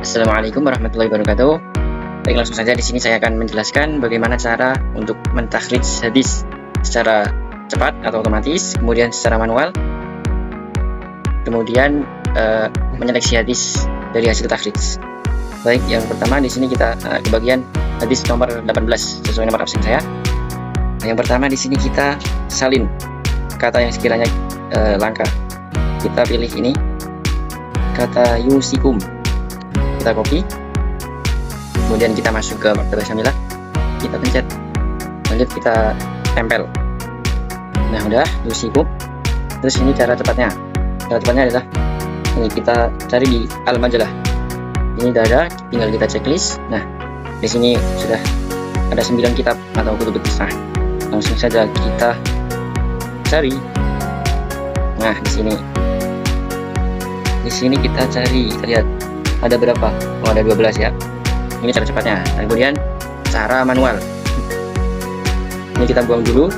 Assalamualaikum warahmatullahi wabarakatuh. Baik, langsung saja di sini saya akan menjelaskan bagaimana cara untuk mentakhrij hadis secara cepat atau otomatis, kemudian secara manual, kemudian menyeleksi hadis dari hasil takhrij. Baik, yang pertama di sini kita di bagian hadis nomor 18 sesuai nomor absen saya. Yang pertama di sini kita salin kata yang sekiranya langka. Kita pilih ini kata yusikum, kita copy, kemudian kita masuk ke Maktabah Syamilah, kita pencet, lanjut kita tempel. Nah, udah yusikum. Terus ini cara cepatnya adalah ini kita cari di al-majalah. Ini udah ada, tinggal kita checklist. Nah, di sini sudah ada 9 kitab atau kutub kisah. Langsung saja kita cari. Nah, di sini kita cari, kita lihat ada berapa. Oh, ada 12 ya. Ini cara cepatnya. Nah, kemudian cara manual, ini kita buang dulu,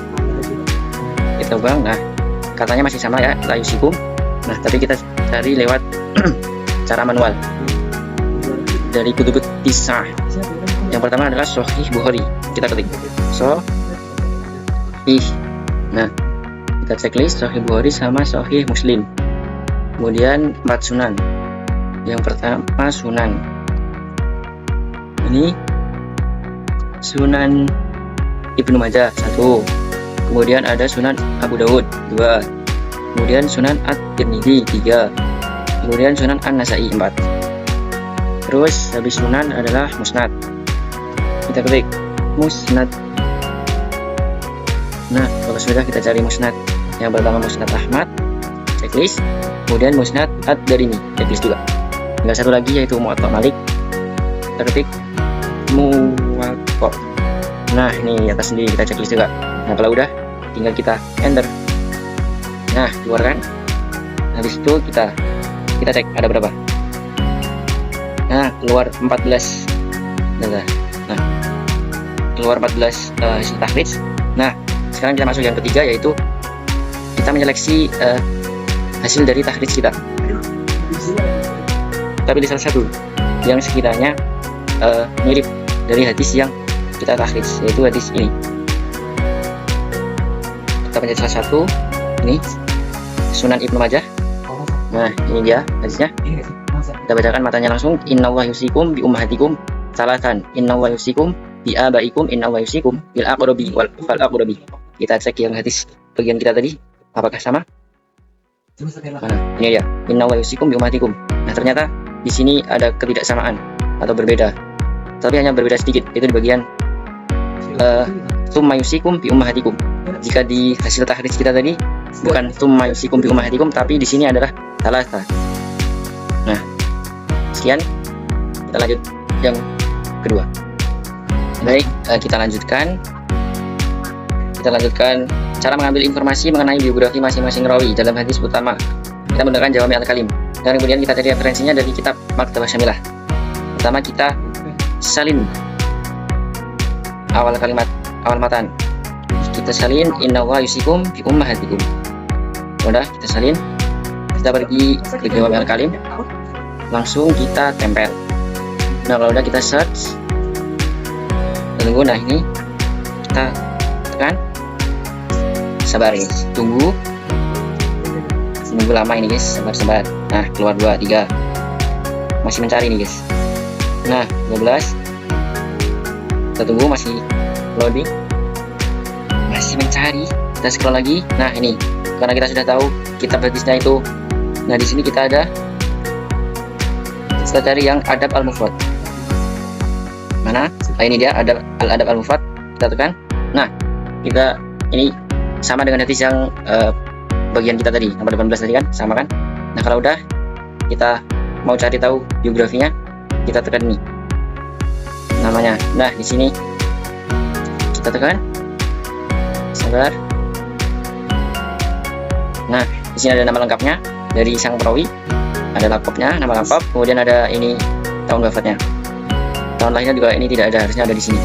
kita buang. Nah, katanya masih sama ya, la yusikum. Nah, tapi kita cari lewat cara manual dari kutub kisah. Yang pertama adalah Sahih Bukhari, kita ketik Sahih. Nah, kita checklist Sahih Bukhari sama Sahih Muslim. Kemudian 4 sunan. Yang pertama sunan, ini Sunan Ibnu Majah 1, kemudian ada Sunan Abu Dawud 2, kemudian Sunan At-Tirmidzi 3, kemudian Sunan An-Nasai 4. Terus habis sunan adalah musnad, kita klik musnad. Nah, kalau sudah kita cari musnad. Yang pertama musnad Ahmad, checklist, kemudian musnad Ad-Darimi, checklist juga. Tinggal satu lagi yaitu Muwatta Malik, kita ketik Muwatta. Nah, ini di atas sendiri kita checklist juga. Nah, kalau udah tinggal kita enter. Nah, keluar kan. Habis itu kita cek ada berapa. Nah, keluar 14. Nah, keluar 14 hasil takhrij. Nah, sekarang kita masuk yang ketiga, yaitu kita menyeleksi hasil dari takhrij kita. Kita pilih salah satu yang sekiranya mirip dari hadis yang kita takhrij, yaitu hadis ini. Kita pencet salah satu, ini Sunan Ibnu Majah. Nah, ini dia hadisnya. Kita bacakan matanya langsung. Innallaha yusikum bi ummahatikum salatan, innallaha yusikum bi abaikum, innallaha yusikum bil aqrabi wal fal aqrabi. Kita cek yang hadis bagian kita tadi apakah sama. Mana? Ini ya, innallaha yusikum bi ummahatikum. Nah, ternyata di sini ada ketidaksamaan atau berbeda, tapi hanya berbeda sedikit, itu di bagian tsumma yusikum bi ummahatikum. Jika di hasil takhrij kita tadi bukan tsumma yusikum bi ummahatikum, tapi di sini adalah salasa. Nah, sekian, kita lanjut yang kedua. Baik, kita lanjutkan cara mengambil informasi mengenai biografi masing-masing rawi dalam hadis utama. Kita menggunakan Jawami al-Kalim, dan kemudian kita cari referensinya dari kitab Maktabah Syamilah. Pertama kita salin awal kalimat, awal matan. Kita salin innallaha yusikum bi ummahatikum. Udah, kita salin. Kita pergi ke Jawami al-Kalim, langsung kita tempel. Nah, kalau udah kita search, tunggu. Nah, ini kita tekan, sabar guys, tunggu lama ini guys, sabar. Nah, keluar 2, 3, masih mencari nih guys. Nah, 12, kita tunggu, masih loading, masih mencari. Kita scroll lagi. Nah, ini karena kita sudah tahu kitab hadisnya itu. Nah, di sini kita cari yang Adab al-Mufrad. Mana? Nah, ini dia Adab al-Mufrad. Kita tekan. Nah, kita ini sama dengan hadis yang bagian kita tadi, nomor 18 tadi kan, sama kan? Nah, kalau udah kita mau cari tahu biografinya, kita tekan ini namanya. Nah, di sini kita tekan, sabar. Nah, di sini ada nama lengkapnya dari sang perawi, ada laptopnya, nama laptop, kemudian ada ini tahun wafatnya. Tahun lahirnya juga ini tidak ada, harusnya ada di sini.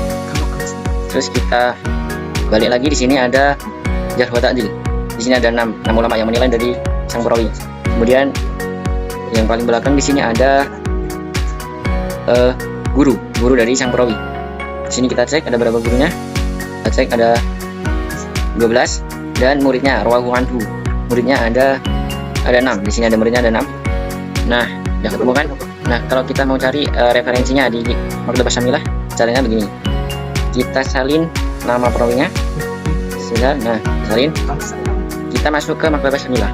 Terus kita balik lagi, di sini ada Jarh wa Ta'dil. Di sini ada 6 ulama yang menilai dari sang perawi. Kemudian yang paling belakang di sini ada guru dari sang perawi. Di sini kita cek ada berapa gurunya. Kita cek ada 12 dan muridnya rawahu anhu. Muridnya ada 6. Di sini ada muridnya ada 6. Nah, udah ketemu kan? Nah, kalau kita mau cari referensinya di Maktabah Syamilah, caranya begini. Kita salin nama perawinya. Sudah, nah, salin. Kita masuk ke Maktabah Syamilah.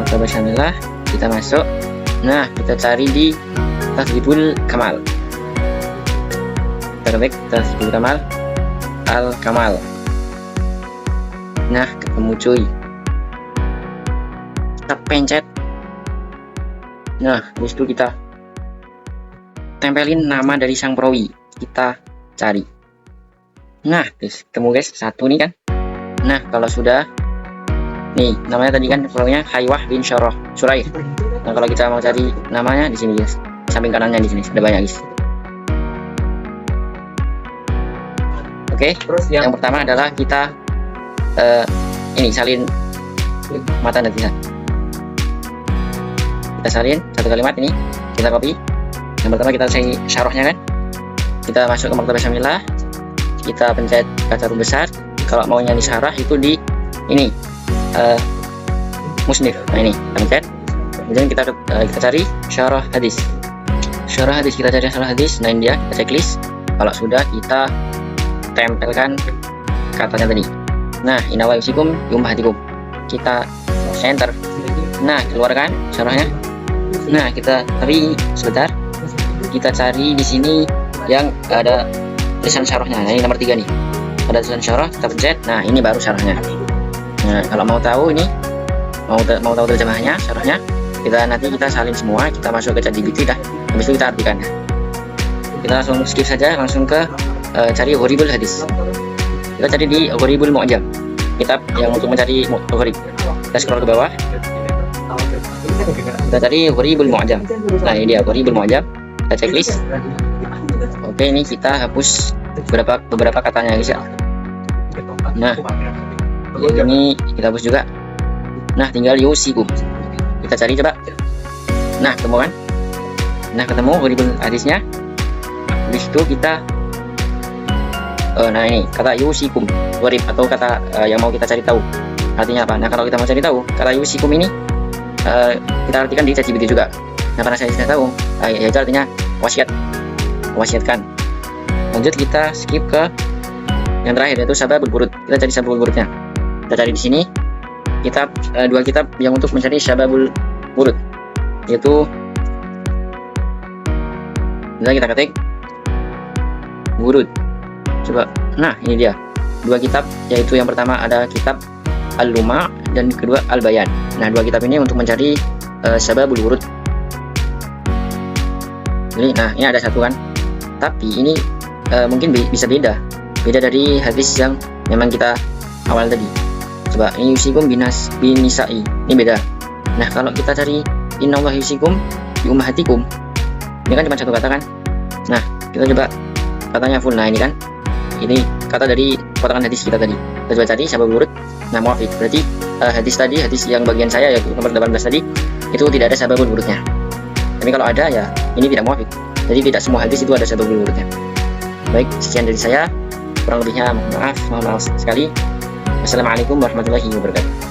Maktabah Syamilah, kita masuk. Nah, kita cari di Tahdzibul Kamal. Terbaik Tahdzibul Kamal Al-Kamal. Nah, ketemu cuy. Kita pencet. Nah, habis itu kita tempelin nama dari sang perawi. Kita cari. Nah, ketemu guys, satu nih kan. Nah, kalau sudah nih, namanya tadi kan perawinya Haywah bin Shuraih. Nah, kalau kita mau cari namanya di sini guys. Samping kanannya di sini ada banyak guys. Oke, yang pertama adalah kita ini salin matan dan tulisan. Kita salin satu kalimat ini, kita copy. Yang pertama kita cari syarahnya kan. Kita masuk ke Maktabah Syamilah, kita pencet kaca huruf besar. Kalau maunya disyarah itu di ini musnif. Nah ini kita pencet. Kemudian kita cari syarah hadis. Syarah hadis, kita cari syarah hadis. Nah ini dia, kita checklist. Kalau sudah kita tempelkan katanya tadi. Nah, inawa yusikum yumbahatikum. Kita enter. Nah, keluarkan syarahnya. Nah, kita cari sebentar. Kita cari di sini yang ada tulisan syarahnya. Nah, ini nomor 3 nih. Ada tulisan syarah, kita pencet. Nah, ini baru syarahnya. Nah, kalau mau tahu ini mau tahu terjemahannya, syarahnya, kita salin semua, kita masuk ke ChatGPT dah. Habis itu kita artikan. Kita langsung skip saja, langsung ke cari Gharibul Hadis. Kita cari di Gharibul Mu'jam, kitab yang untuk mencari gharib. Kita scroll ke bawah. Kita cari Gharibul Mu'jam. Nah, ini dia Gharibul Mu'jam. Kita checklist. Oke, ini kita hapus beberapa katanya guys ya. Nah, ini kita hapus juga. Nah, tinggal yusikum. Kita cari coba. Nah, ketemu kan? Nah, ketemu Gharibul Hadisnya. Habis itu kita nah ini kata yusikum gharib atau kata yang mau kita cari tahu artinya apa. Nah, kalau kita mau cari tahu kata yusikum ini kita artikan di ChatGPT juga. Nah, karena saya sudah tahu yaitu artinya wasiatkan. Lanjut kita skip ke yang terakhir yaitu sababul wurud. Kita cari sababul wurudnya. Kita cari di sini kitab dua kitab yang untuk mencari sababul wurud, yaitu kita ketik wurud. Coba, nah ini dia dua kitab, yaitu yang pertama ada kitab Al-Luma dan kedua Al-Bayan. Nah, dua kitab ini untuk mencari sababul wurud. Nah, ini ada satu kan, tapi ini mungkin bisa beda dari hadis yang memang kita awal tadi. Coba, ini yusikum binisa'i, ini beda. Nah, kalau kita cari innallaha yusikum bi ummahatikum, ini kan cuma satu kata kan. Nah, kita coba katanya full. Nah, ini kan ini kata dari potongan hadis kita tadi. Kita coba cari sabab wurud. Nah, muafik. Berarti hadis yang bagian saya yaitu nomor 18 tadi itu tidak ada sabab wurudnya. Tapi kalau ada ya ini tidak muafik. Jadi tidak semua hadis itu ada sabab wurudnya. Baik, sekian dari saya. Kurang lebihnya mohon maaf sekali. Wassalamualaikum warahmatullahi wabarakatuh.